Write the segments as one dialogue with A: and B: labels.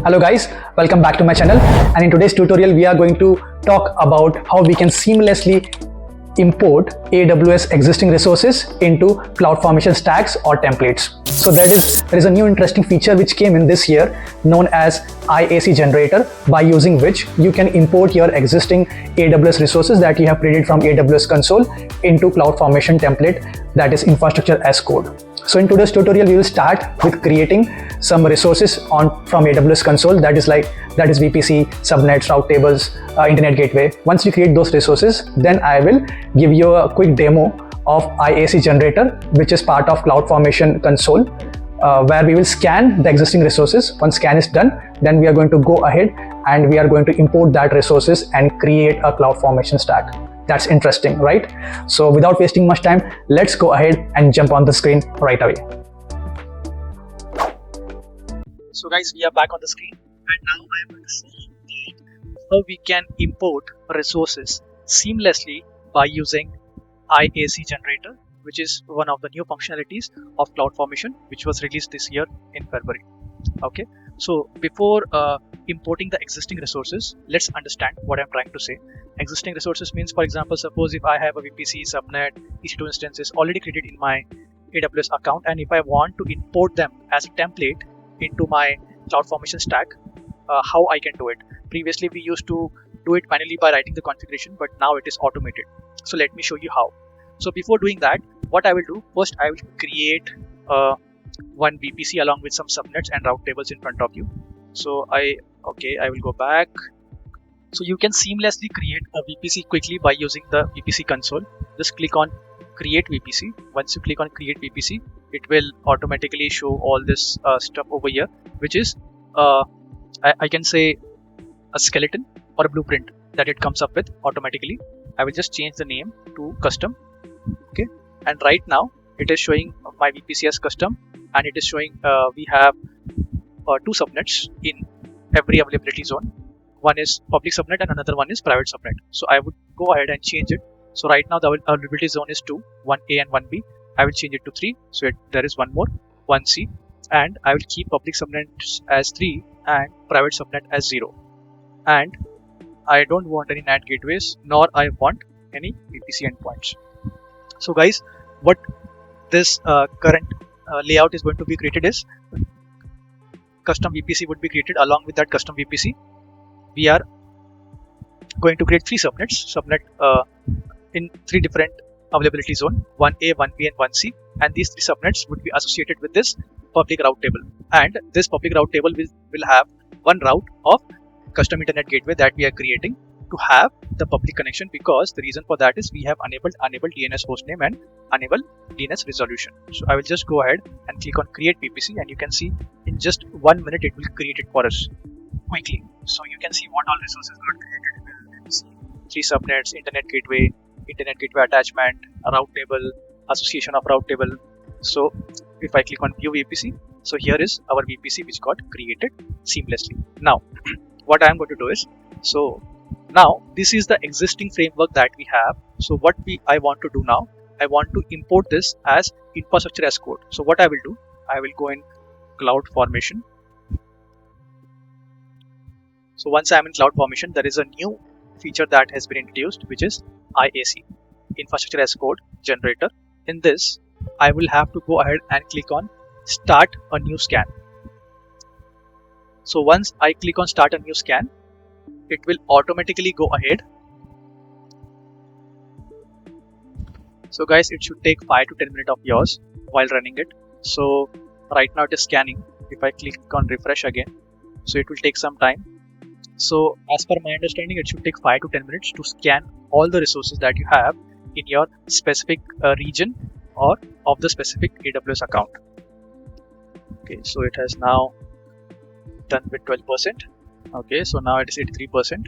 A: Hello guys, welcome back to my channel, and in today's tutorial we are going to talk about how we can seamlessly import AWS existing resources into CloudFormation stacks or templates. So there is a new interesting feature which came in this year known as IAC Generator, by using which you can import your existing AWS resources that you have created from AWS console into CloudFormation template, that is infrastructure as code. So in today's tutorial we will start with creating some resources from AWS console, that is VPC, subnets, route tables, internet gateway. Once you create those resources, then I will give you a quick demo of IAC Generator, which is part of CloudFormation console, where we will scan the existing resources. Once scan is done, then we are going to go ahead and we are going to import that resources and create a CloudFormation stack. That's interesting, right? So without wasting much time, let's go ahead and jump on the screen right away.
B: So guys, we are back on the screen, and now I am going to see how we can import resources seamlessly by using IAC Generator, which is one of the new functionalities of CloudFormation, which was released this year in February. Okay, so before importing the existing resources, let's understand what I'm trying to say. Existing resources means, for example, suppose if I have a VPC, subnet, EC2 instances already created in my AWS account, and if I want to import them as a template into my CloudFormation stack, how I can do it. Previously we used to do it manually by writing the configuration, but now it is automated. So let me show you how. So before doing that, what I will do, first I will create one VPC along with some subnets and route tables in front of you. So I will go back. So you can seamlessly create a VPC quickly by using the VPC console. Just click on create VPC. Once you click on create VPC, it will automatically show all this stuff over here, which is I can say a skeleton or a blueprint that it comes up with automatically. I will just change the name to custom. Okay, and right now it is showing my VPC as custom, and it is showing we have two subnets in every availability zone. One is public subnet and another one is private subnet. So I would go ahead and change it. So right now the availability zone is 2, 1A and 1B. I will change it to 3. So there is one more, 1C, and I will keep public subnets as 3 and private subnet as 0. And I don't want any NAT gateways, nor I want any VPC endpoints. So guys, what this current layout is going to be created is custom VPC would be created. Along with that custom VPC, we are going to create 3 subnets, in 3 different availability zone, 1A, 1B and 1C, and these 3 subnets would be associated with this public route table, and this public route table will have one route of custom internet gateway that we are creating to have the public connection, because the reason for that is we have enabled DNS hostname and enabled DNS resolution. So I will just go ahead and click on create VPC, and you can see in just 1 minute it will create it for us quickly. So you can see what all resources got created. 3 subnets, internet gateway attachment, a route table, association of route table. So if I click on view VPC, so here is our VPC which got created seamlessly. Now what I am going to do is, so now this is the existing framework that we have. So what I want to do now, I want to import this as infrastructure as code. So what I will do, I will go in CloudFormation. So once I am in CloudFormation, there is a new feature that has been introduced, which is IAC, infrastructure as code generator. In this, I will have to go ahead and click on start a new scan. So once I click on start a new scan, it will automatically go ahead. So guys, it should take 5 to 10 minutes of yours while running it. So right now it is scanning. If I click on refresh again, so it will take some time. So as per my understanding, it should take 5 to 10 minutes to scan all the resources that you have in your specific region or of the specific AWS account. Okay, so it has now done with 12%. Okay, so now it is 83%,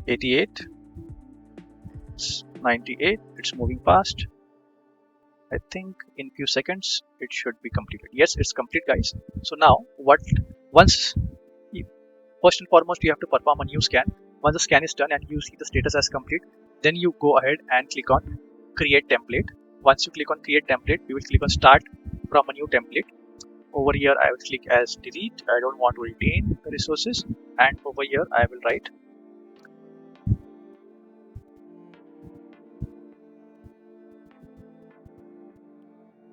B: 88, 98. It's moving fast. I think in few seconds it should be completed. Yes, it's complete, guys. So now first and foremost, you have to perform a new scan. Once the scan is done and you see the status as complete, then you go ahead and click on create template. Once you click on create template, you will click on start from a new template. over here I will click as delete. I don't want to retain the resources, and over here I will write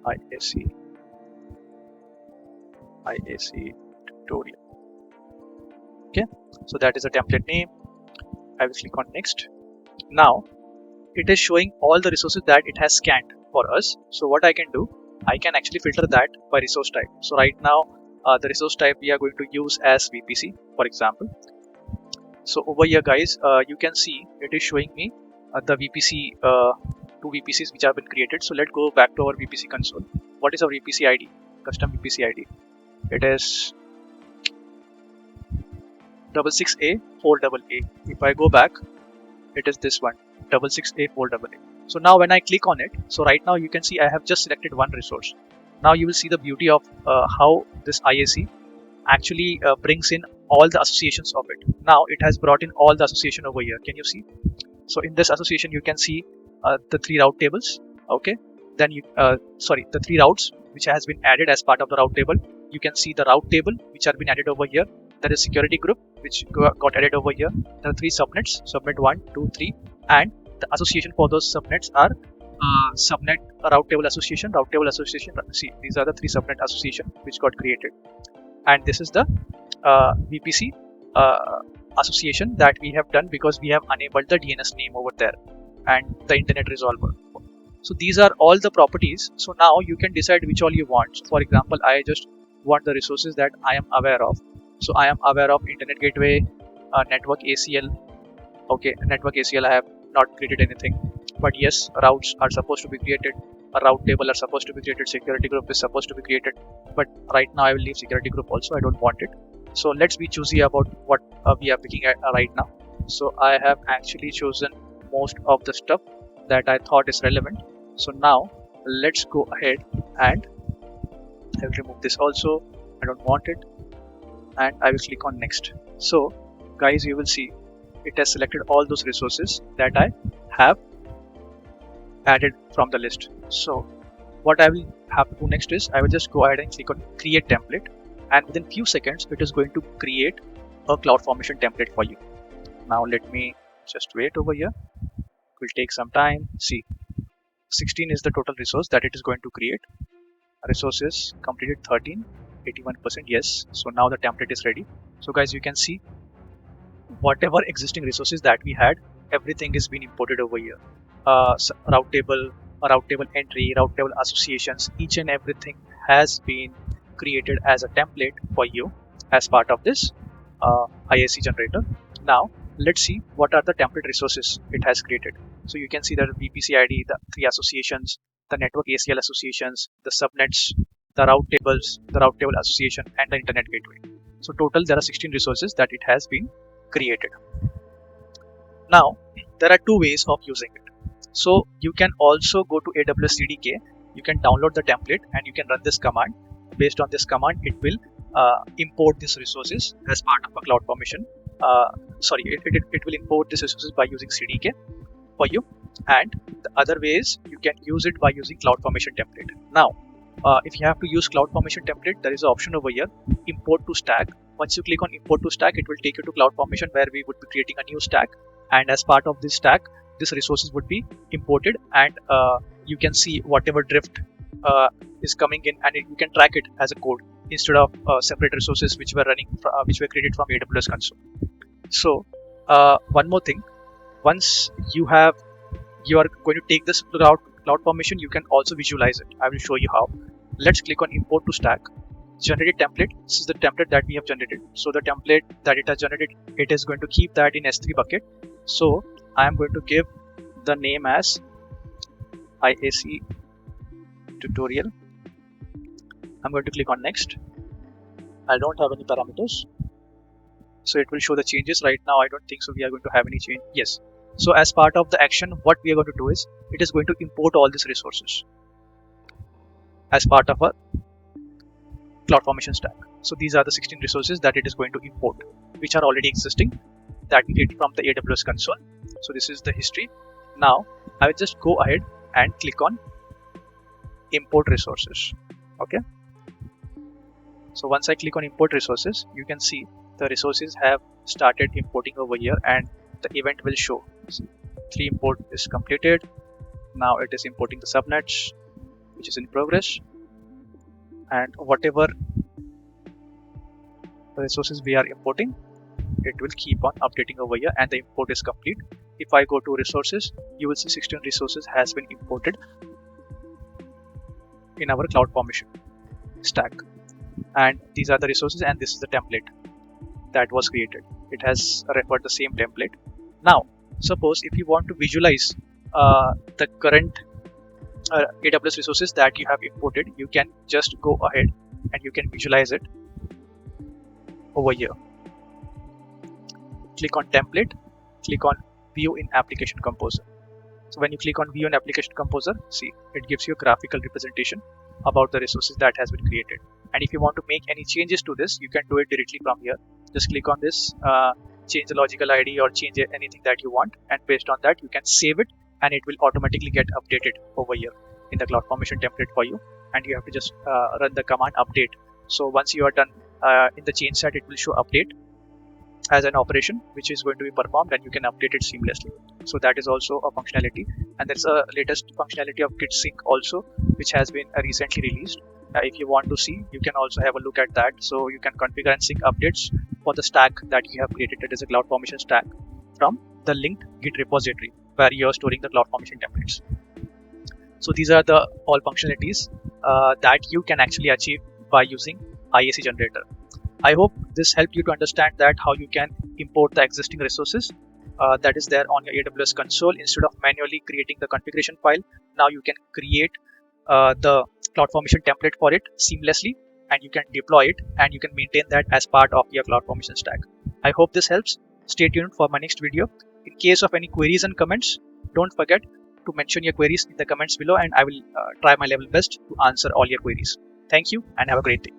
B: IAC tutorial. Okay, so that is a template name. I will click on next. Now it is showing all the resources that it has scanned for us. So what I can do, I can actually filter that by resource type. So right now the resource type we are going to use as VPC, for example. So over here guys, you can see it is showing me the VPC, two VPCs which have been created. So let's go back to our VPC console. What is our VPC ID? Custom VPC ID. It is 66A4AA. If I go back, it is this one, 66A4AA. So now when I click on it, so right now you can see I have just selected one resource. Now you will see the beauty of how this IAC actually brings in all the associations of it. Now it has brought in all the association over here. Can you see? So in this association you can see the three route tables. Okay, then you the three routes which has been added as part of the route table. You can see the route table which have been added over here. There is security group which got added over here. There are three subnets, subnet 1, 2, 3, and the association for those subnets are subnet route table association, route table association. See, these are the three subnet association which got created, and this is the VPC association that we have done because we have enabled the DNS name over there and the internet resolver. So these are all the properties. So now you can decide which all you want. So for example, I just want the resources that I am aware of. So I am aware of internet gateway, network ACL. Okay, network ACL I have not created anything, but yes, routes are supposed to be created, a route table are supposed to be created, security group is supposed to be created, but right now I will leave security group also. I don't want it. So let's be choosy about what we are picking at right now. So I have actually chosen most of the stuff that I thought is relevant. So now let's go ahead and I will remove this also. I don't want it, and I will click on next. So guys, you will see it has selected all those resources that I have added from the list. So what I will have to do next is I will just go ahead and click on create template, and within few seconds it is going to create a CloudFormation template for you. Now let me just wait over here. It will take some time. See, 16 is the total resource that it is going to create. Resources completed 13, 81%, yes. So now the template is ready. So guys, you can see whatever existing resources that we had, everything is being imported over here. Route table, route table entry, route table associations, each and everything has been created as a template for you as part of this IAC generator. Now let's see what are the template resources it has created. So you can see that VPC ID, the three associations, the network ACL associations, the subnets, the route tables, the route table association, and the internet gateway. So total there are 16 resources that it has been created. Now there are two ways of using it. So you can also go to AWS CDK, you can download the template and you can run this command. Based on this command, it will import these resources as part of a CloudFormation. It will import these resources by using CDK for you. And the other way is you can use it by using CloudFormation template. Now, if you have to use CloudFormation template, there is an option over here, import to stack. Once you click on import to stack, it will take you to CloudFormation where we would be creating a new stack. And as part of this stack, these resources would be imported, and you can see whatever drift is coming in, and you can track it as a code instead of separate resources which were running which were created from AWS console. So one more thing, once you are going to take this to CloudFormation, you can also visualize it. I will show you how. Let's click on import to stack, generate template. This is the template that we have generated. So the template that it has generated, it is going to keep that in S3 bucket. So I am going to give the name as IAC tutorial. I'm going to click on next. I don't have any parameters, so it will show the changes. Right now I don't think so we are going to have any change. Yes. So as part of the action, what we are going to do is it is going to import all these resources as part of a CloudFormation stack. So these are the 16 resources that it is going to import, which are already existing, that we get from the AWS console. So this is the history. Now I will just go ahead and click on import resources. Okay, So once I click on import resources, you can see the resources have started importing over here, and the event will show. See, 3 import is completed. Now it is importing the subnets, which is in progress, and whatever resources we are importing, it will keep on updating over here, and the import is complete. If I go to resources, you will see 16 resources has been imported in our CloudFormation stack, and these are the resources, and this is the template that was created. It has referred the same template. Now suppose if you want to visualize the current AWS resources that you have imported, you can just go ahead and you can visualize it over here. Click on template, click on view in application composer. So when you click on view in application composer, see, it gives you a graphical representation about the resources that has been created. And if you want to make any changes to this, you can do it directly from here. Just click on this, change the logical ID or change anything that you want, and based on that you can save it, and it will automatically get updated over here in the CloudFormation template for you. And you have to just run the command update. So once you are done in the change set, it will show update as an operation which is going to be performed, and you can update it seamlessly. So that is also a functionality. And there's a latest functionality of Git sync also, which has been recently released. If you want to see, you can also have a look at that. So you can configure and sync updates for the stack that you have created. It is a CloudFormation stack from the linked Git repository where you are storing the CloudFormation templates. So these are the all functionalities that you can actually achieve by using IAC Generator. I hope this helped you to understand that how you can import the existing resources that is there on your AWS console. Instead of manually creating the configuration file, now you can create the CloudFormation template for it seamlessly, and you can deploy it, and you can maintain that as part of your CloudFormation stack. I hope this helps. Stay tuned for my next video. In case of any queries and comments, don't forget to mention your queries in the comments below, and I will try my level best to answer all your queries. Thank you and have a great day.